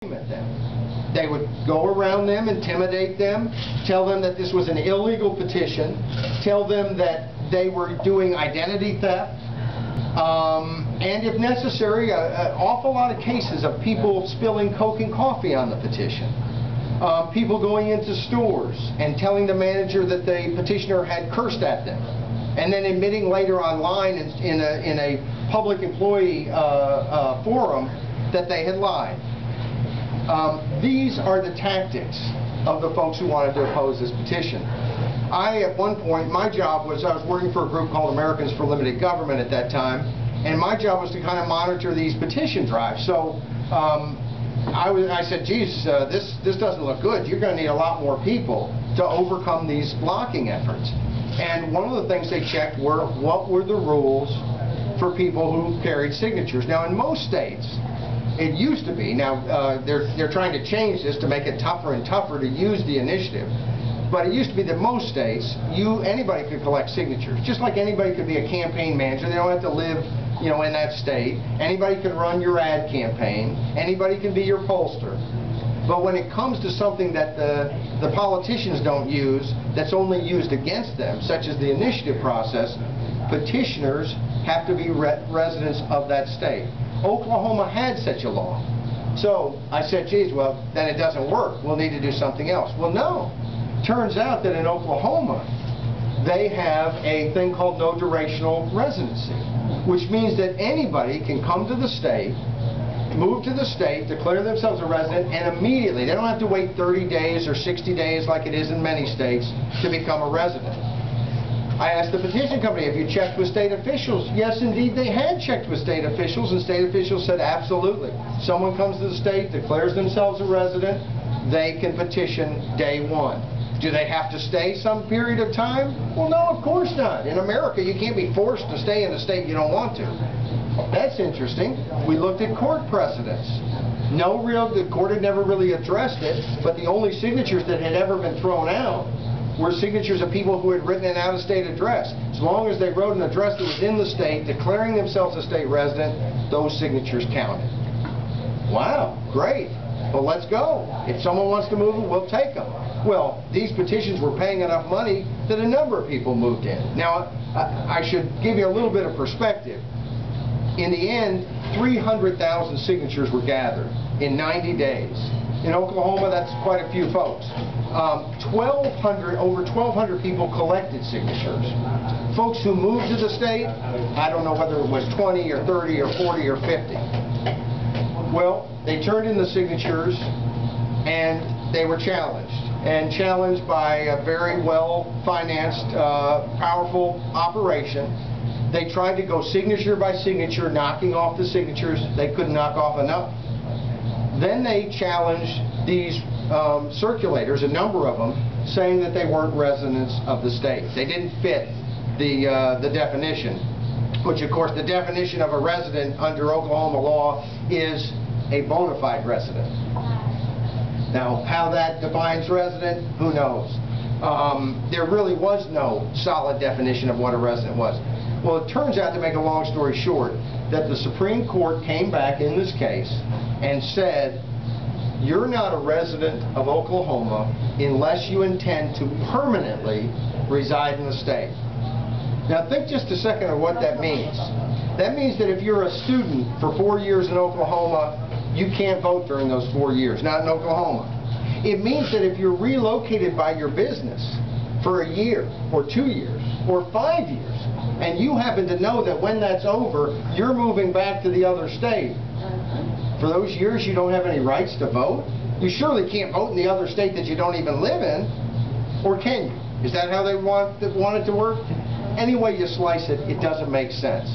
at them. They would go around them, intimidate them, tell them that this was an illegal petition, tell them that they were doing identity theft, and if necessary, an awful lot of cases of people spilling Coke and coffee on the petition. People going into stores and telling the manager that the petitioner had cursed at them, and then admitting later online in a public employee forum that they had lied. These are the tactics of the folks who wanted to oppose this petition. At one point, my job was, I was working for a group called Americans for Limited Government at that time, and my job was to kind of monitor these petition drives. So I said, geez, this doesn't look good. You're going to need a lot more people to overcome these blocking efforts. And one of the things they checked were, what were the rules for people who carried signatures? Now, in most states, it used to be, now they're trying to change this to make it tougher and tougher to use the initiative, but it used to be that most states, anybody could collect signatures, just like anybody could be a campaign manager. They don't have to live, in that state. Anybody can run your ad campaign. Anybody can be your pollster. But when it comes to something that the politicians don't use, that's only used against them, such as the initiative process, petitioners have to be residents of that state. Oklahoma had such a law. So I said, geez, well, then it doesn't work. We'll need to do something else. Well, no. Turns out that in Oklahoma, they have a thing called no durational residency, which means that anybody can come to the state, move to the state, declare themselves a resident, and immediately, they don't have to wait 30 days or 60 days like it is in many states to become a resident. I asked the petition company, have you checked with state officials? Yes, indeed, they had checked with state officials, and state officials said absolutely. Someone comes to the state, declares themselves a resident, they can petition day one. Do they have to stay some period of time? Well, no, of course not. In America, you can't be forced to stay in a state you don't want to. That's interesting. We looked at court precedents. The court had never really addressed it, but the only signatures that had ever been thrown out were signatures of people who had written an out-of-state address. As long as they wrote an address that was in the state, declaring themselves a state resident, those signatures counted. Wow, great. Well, let's go. If someone wants to move them, we'll take them. Well, these petitions were paying enough money that a number of people moved in. Now, I should give you a little bit of perspective. In the end, 300,000 signatures were gathered in 90 days. In Oklahoma, that's quite a few folks. Over 1,200 people collected signatures. Folks who moved to the state, I don't know whether it was 20 or 30 or 40 or 50. Well, they turned in the signatures and they were challenged. And challenged by a very well-financed, powerful operation. They tried to go signature by signature, knocking off the signatures. They couldn't knock off enough. Then they challenged these circulators, a number of them, saying that they weren't residents of the state. They didn't fit the definition, which of course the definition of a resident under Oklahoma law is a bona fide resident. Now, how that defines resident, who knows? There really was no solid definition of what a resident was. Well, it turns out, to make a long story short, that the Supreme Court came back in this case and said, you're not a resident of Oklahoma unless you intend to permanently reside in the state. Now, think just a second of what that means. That means that if you're a student for 4 years in Oklahoma, you can't vote during those 4 years, not in Oklahoma. It means that if you're relocated by your business for a year, or 2 years, or 5 years, and you happen to know that when that's over, you're moving back to the other state, for those years you don't have any rights to vote? You surely can't vote in the other state that you don't even live in, or can you? Is that how they want it to work? Any way you slice it, it doesn't make sense.